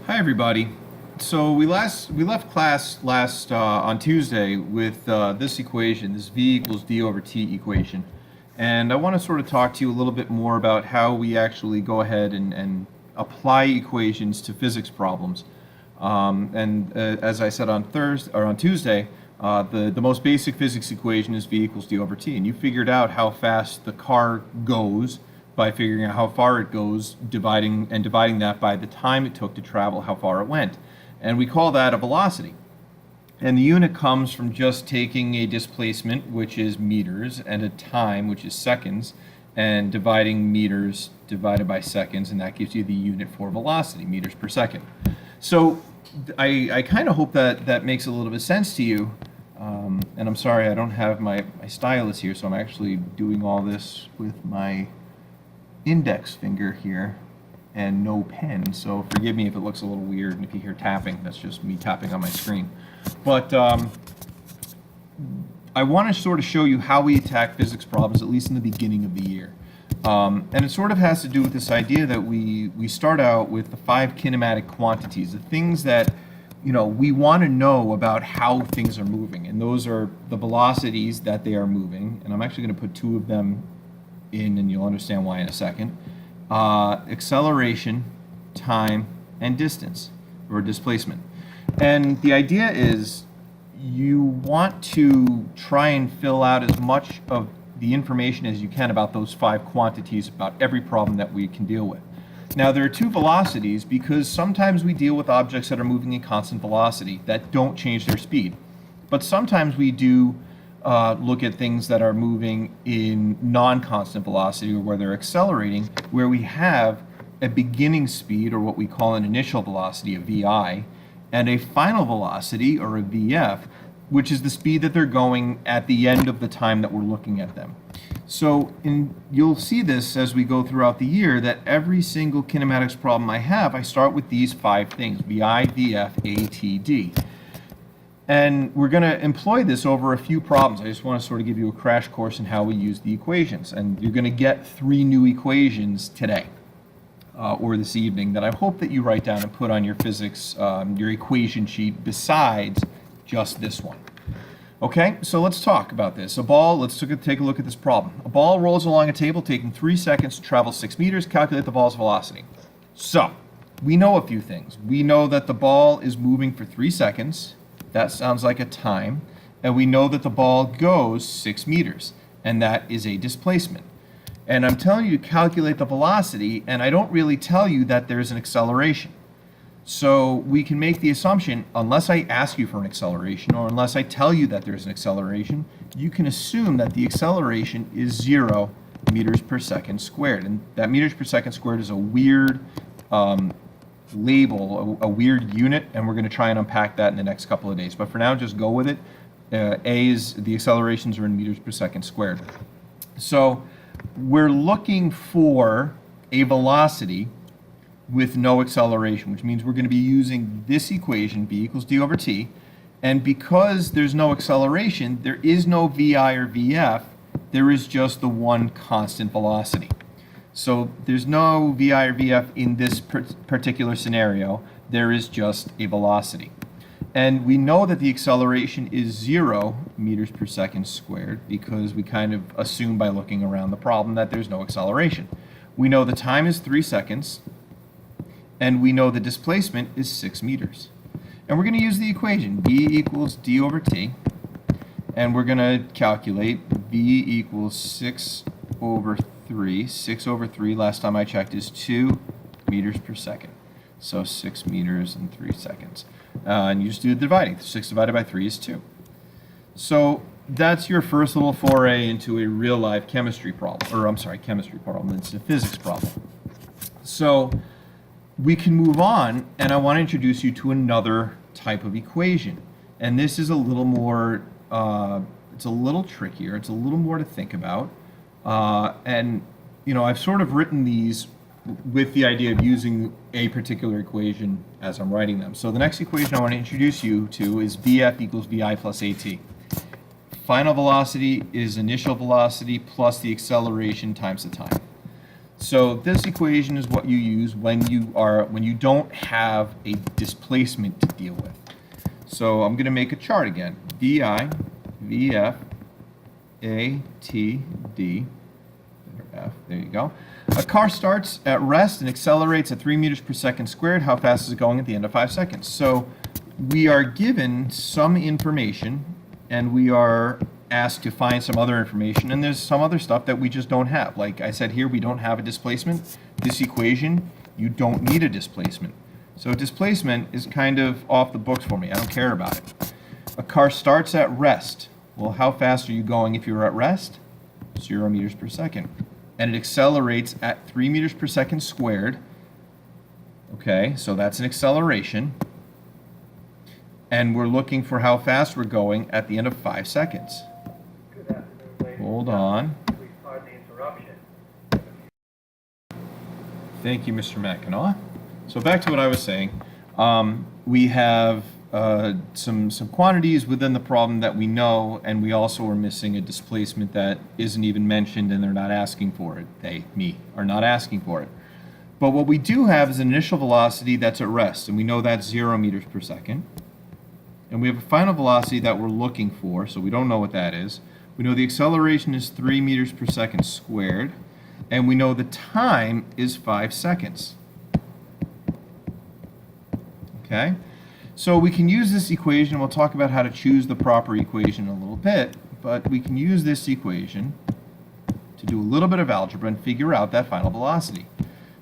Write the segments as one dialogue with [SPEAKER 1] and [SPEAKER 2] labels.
[SPEAKER 1] Hi everybody. So we left class last on Tuesday with this equation, this v equals d over t equation, and I want to sort of talk to you a little bit more about how we actually go ahead and apply equations to physics problems. As I said on Tuesday, the most basic physics equation is v equals d over t, and you figured out how fast the car goes by figuring out how far it goes, dividing that by the time it took to travel, how far it went. And we call that a velocity. And the unit comes from just taking a displacement, which is meters, and a time, which is seconds, and dividing meters divided by seconds, and that gives you the unit for velocity, meters per second. So I kind of hope that makes a little bit of sense to you. And I'm sorry I don't have my stylus here, so I'm actually doing all this with my index finger here and no pen, so forgive me if it looks a little weird, and if you hear tapping, that's just me tapping on my screen. But I want to sort of show you how we attack physics problems, at least in the beginning of the year. And it sort of has to do with this idea that we start out with the 5 kinematic quantities, the things that we want to know about how things are moving, and those are the velocities that they are moving, and I'm actually going to put 2 of them in, and you'll understand why in a second. Acceleration, time, and distance, or displacement. And the idea is you want to try and fill out as much of the information as you can about those 5 quantities, about every problem that we can deal with. Now, there are 2 velocities because sometimes we deal with objects that are moving in constant velocity that don't change their speed. But sometimes we do look at things that are moving in non-constant velocity, or where they're accelerating, where we have a beginning speed, or what we call an initial velocity, a VI, and a final velocity, or a VF, which is the speed that they're going at the end of the time that we're looking at them. So you'll see this as we go throughout the year, that every single kinematics problem I have, I start with these 5 things, VI, VF, A, T, D. And we're going to employ this over a few problems. I just want to sort of give you a crash course in how we use the equations. And you're going to get 3 new equations today or this evening that I hope that you write down and put on your physics, your equation sheet, besides just this one. Okay, so let's talk about this. A ball, let's take a look at this problem. A ball rolls along a table taking 3 seconds to travel 6 meters. Calculate the ball's velocity. So, we know a few things. We know that the ball is moving for 3 seconds. That sounds like a time. And we know that the ball goes 6 meters, and that is a displacement. And I'm telling you to calculate the velocity, and I don't really tell you that there's an acceleration. So we can make the assumption, unless I ask you for an acceleration, or unless I tell you that there's an acceleration, you can assume that the acceleration is 0 meters per second squared. And that meters per second squared is a weird label, a weird unit, and we're going to try and unpack that in the next couple of days. But for now, just go with it. The accelerations are in meters per second squared. So we're looking for a velocity with no acceleration, which means we're going to be using this equation, v equals d over t, and because there's no acceleration, there is no VI or VF, there is just the one constant velocity. So there's no VI or VF in this particular scenario, there is just a velocity. And we know that the acceleration is 0 meters per second squared because we kind of assume by looking around the problem that there's no acceleration. We know the time is 3 seconds, and we know the displacement is 6 meters. And we're going to use the equation, v equals d over t, and we're going to calculate v equals 6 over 3. 6 over 3, last time I checked, is 2 meters per second. So 6 meters and 3 seconds. And you just do the dividing. 6 divided by 3 is 2. So that's your first little foray into a real-life chemistry problem. Or, I'm sorry, chemistry problem. It's a physics problem. So we can move on, and I want to introduce you to another type of equation. And this is a little more, it's a little trickier. It's a little more to think about. And, I've sort of written these with the idea of using a particular equation as I'm writing them. So the next equation I want to introduce you to is VF equals VI plus AT. Final velocity is initial velocity plus the acceleration times the time. So this equation is what you use when you don't have a displacement to deal with. So I'm going to make a chart again. VI, VF, A, T, D, or F, there you go. A car starts at rest and accelerates at 3 meters per second squared. How fast is it going at the end of 5 seconds? So we are given some information, and we are asked to find some other information, and there's some other stuff that we just don't have. Like I said here, we don't have a displacement. This equation, you don't need a displacement. So displacement is kind of off the books for me. I don't care about it. A car starts at rest. Well, how fast are you going if you're at rest? 0 meters per second. And it accelerates at 3 meters per second squared. Okay, so that's an acceleration. And we're looking for how fast we're going at the end of 5 seconds.
[SPEAKER 2] Good afternoon, ladies.
[SPEAKER 1] Hold on.
[SPEAKER 2] Please pardon the interruption.
[SPEAKER 1] Thank you, Mr. Mackinac. So back to what I was saying. We have some quantities within the problem that we know, and we also are missing a displacement that isn't even mentioned, and they're not asking for it. They, me, are not asking for it. But what we do have is an initial velocity that's at rest, and we know that's 0 meters per second. And we have a final velocity that we're looking for, so we don't know what that is. We know the acceleration is 3 meters per second squared, and we know the time is 5 seconds. Okay? So we can use this equation. We'll talk about how to choose the proper equation in a little bit, but we can use this equation to do a little bit of algebra and figure out that final velocity.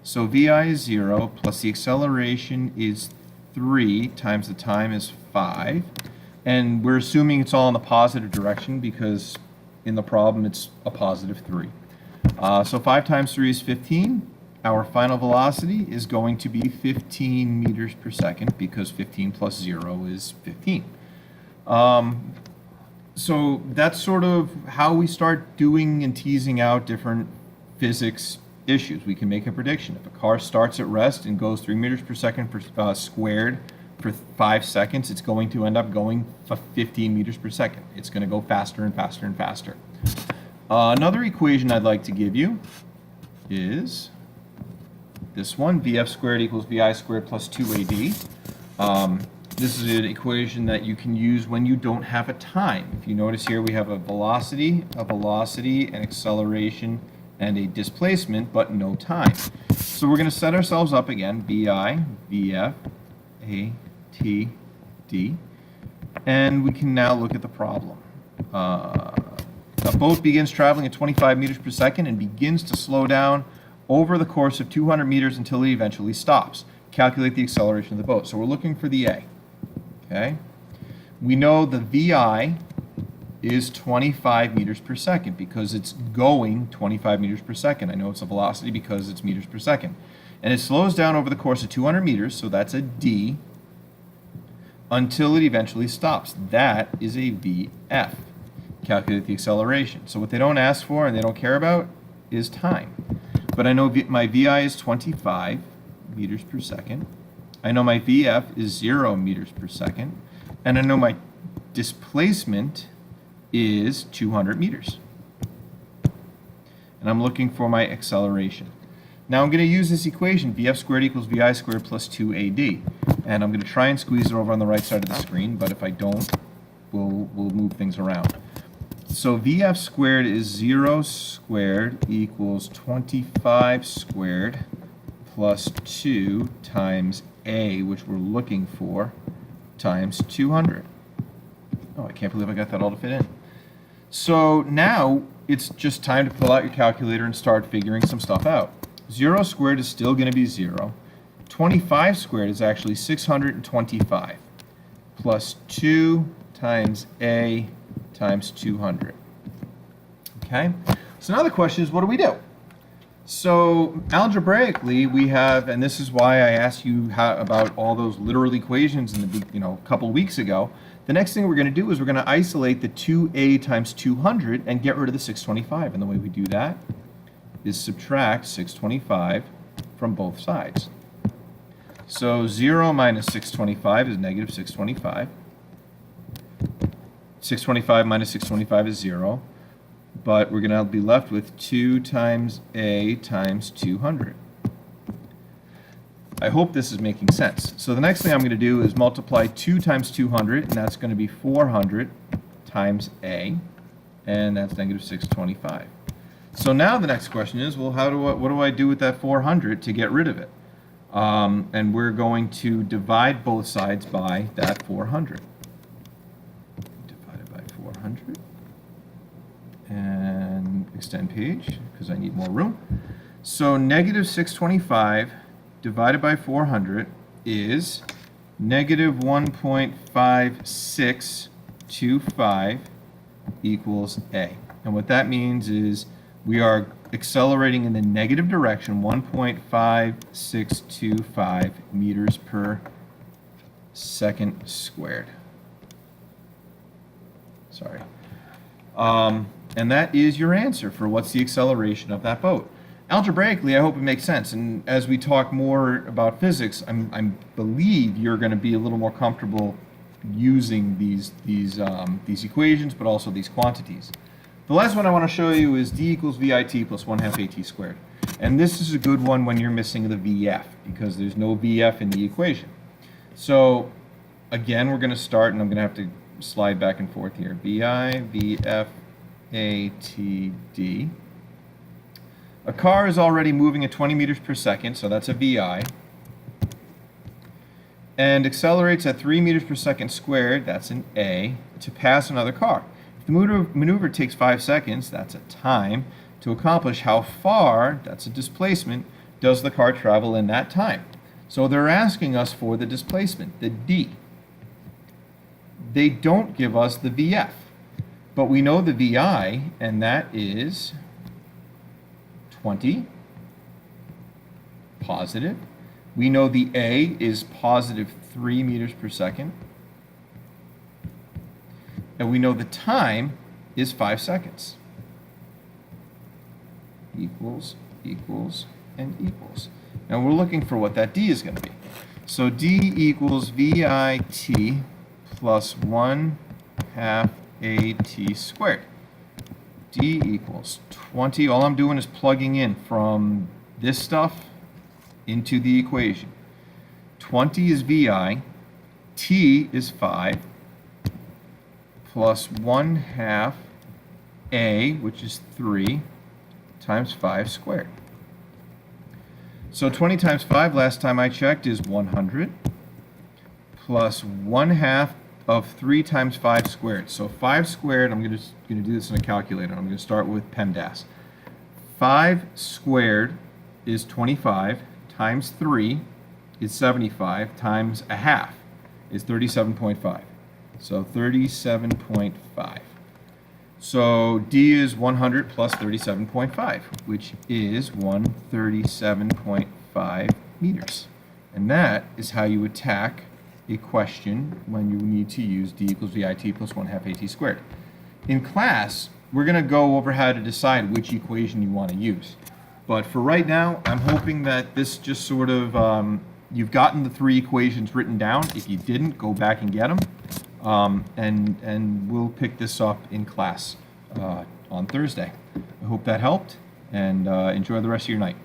[SPEAKER 1] So VI is 0 plus the acceleration is 3 times the time is 5. And we're assuming it's all in the positive direction because in the problem it's a positive 3. So 5 times 3 is 15. Our final velocity is going to be 15 meters per second because 15 plus 0 is 15. So that's sort of how we start doing and teasing out different physics issues. We can make a prediction. If a car starts at rest and goes 3 meters per second squared for 5 seconds, it's going to end up going 15 meters per second. It's going to go faster and faster and faster. Another equation I'd like to give you is this one, VF squared equals VI squared plus 2AD. This is an equation that you can use when you don't have a time. If you notice here, we have a velocity, an acceleration, and a displacement, but no time. So we're going to set ourselves up again, VI, VF, A, T, D, and we can now look at the problem. A boat begins traveling at 25 meters per second and begins to slow down over the course of 200 meters until it eventually stops. Calculate the acceleration of the boat. So we're looking for the A. Okay? We know the VI is 25 meters per second because it's going 25 meters per second. I know it's a velocity because it's meters per second. And it slows down over the course of 200 meters, so that's a D, until it eventually stops. That is a VF. Calculate the acceleration. So what they don't ask for and they don't care about is time. But I know my VI is 25 meters per second. I know my VF is 0 meters per second. And I know my displacement is 200 meters. And I'm looking for my acceleration. Now I'm going to use this equation, VF squared equals VI squared plus 2AD. And I'm going to try and squeeze it over on the right side of the screen, but if I don't, we'll move things around. So VF squared is 0 squared equals 25 squared plus 2 times A, which we're looking for, times 200. Oh, I can't believe I got that all to fit in. So now it's just time to pull out your calculator and start figuring some stuff out. 0 squared is still going to be 0. 25 squared is actually 625 plus 2 times A times 200. Okay? So now the question is, what do we do? So algebraically, we have, and this is why I asked you about all those literal equations in the a couple weeks ago. The next thing we're going to do is we're going to isolate the 2A times 200 and get rid of the 625. And the way we do that is subtract 625 from both sides. So 0 minus 625 is negative 625. 625 minus 625 is 0. but we're going to be left with 2 times a times 200. I hope this is making sense. So the next thing I'm going to do is multiply 2 times 200, and that's going to be 400 times a, and that's negative 625. So now the next question is, well, what do I do with that 400 to get rid of it? And we're going to divide both sides by that 400. Divided by 400. And extend page, because I need more room. So negative 625 divided by 400 is negative 1.5625 equals a. And what that means is we are accelerating in the negative direction, 1.5625 meters per second squared. Sorry. And that is your answer for what's the acceleration of that boat. Algebraically, I hope it makes sense. And as we talk more about physics, I believe you're going to be a little more comfortable using these equations, but also these quantities. The last one I want to show you is d equals VIT plus 1/2 AT squared. And this is a good one when you're missing the VF, because there's no VF in the equation. So again, we're going to start, and I'm going to have to slide back and forth here. VI, VF, ATD. A car is already moving at 20 meters per second, so that's a VI, and accelerates at 3 meters per second squared, that's an A, to pass another car. If the maneuver takes 5 seconds, that's a time, to accomplish how far, that's a displacement, does the car travel in that time. So they're asking us for the displacement, the D. They don't give us the VF, but we know the VI, and that is 20, positive. We know the A is positive 3 meters per second. And we know the time is 5 seconds. Equals, equals, and equals. Now we're looking for what that D is going to be. So D equals VIT plus 1/2 AT squared. D equals 20. All I'm doing is plugging in from this stuff into the equation. 20 is VI, T is 5, plus 1/2 A, which is 3, times 5 squared. So 20 times 5, last time I checked, is 100, plus 1/2 of 3 times 5 squared. So 5 squared, I'm going to do this in a calculator. I'm going to start with PEMDAS. 5 squared is 25, times 3 is 75, times 1/2 is 37.5. So 37.5. So D is 100 plus 37.5, which is 137.5 meters. And that is how you attack a question when you need to use D equals VIT plus 1/2 AT squared. In class, we're going to go over how to decide which equation you want to use. But for right now, I'm hoping that this just sort of, you've gotten the 3 equations written down. If you didn't, go back and get them. And we'll pick this up in class on Thursday. I hope that helped, and enjoy the rest of your night.